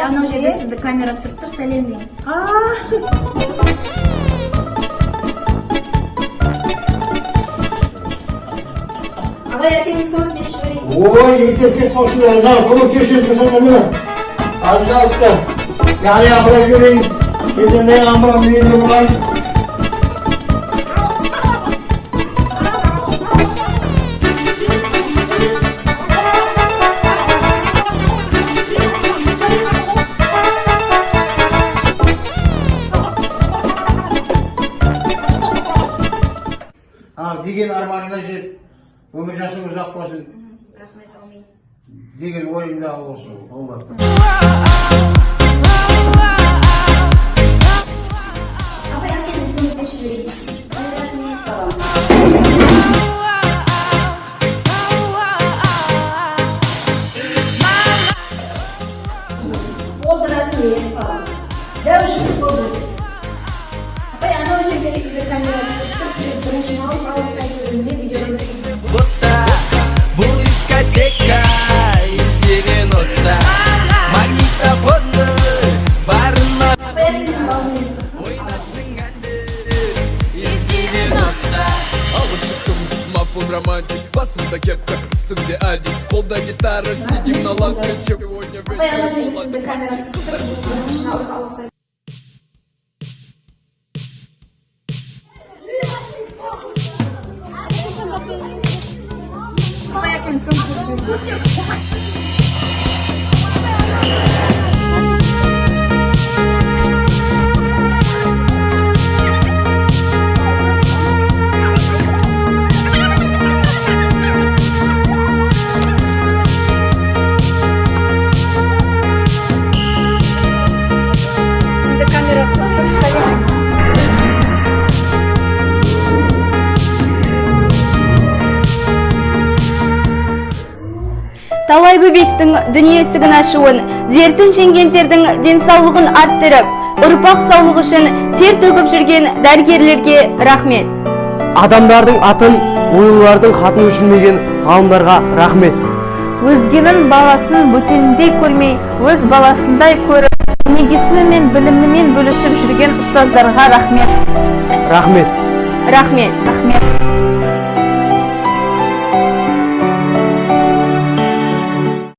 Анау жерде сізді камера түсіріп тұр, сәлем дейміз. Абай әкеңіз көмектесіп жіберейін. Ой, етекке қосылып, көмектесіп жүрсің. Пожалуйста, я апарып жіберейін. Сендерде амырам мені болайын. Деген арманыңа жет, өмір жасың ұзақ болсын. Рахмет, әумин. Деген ойыңда болсын. Абай әкеңіз көмектесіп жіберейін. Болды, рахмет. Дәушісіз болдыңыз. Абай анау жерде сізді камера түсіріп бірінші наурыз ауыз айтылымында видеоны Бұл дискотека из 90 магнитофонды барына ойнасың әнді из 90 Алып шықтым мафон романтик басымда кепка үстімде один қолда гитара сидим на лавке сегодня вечер болады Абай әкеңіз көмектесіп жіберейін. Сізді камера түсіріп тұр, сәлем. Талай бөбектің дүние есігін ашуын, дертін жеңгендердің денсаулығын арттырып, ұрпақ саулығы үшін тер төгіп жүрген дәрігерлерге рахмет. Адамдардың атын, ойлылардың хатын өшірмеген ғалымдарға рахмет. Өзгенің баласын бөтеніндей көрмей, өз баласындай көріп, өнегесімен мен білімімен бөлісіп жүрген ұстаздарға рахмет. Рахмет. Рахмет. Рахмет.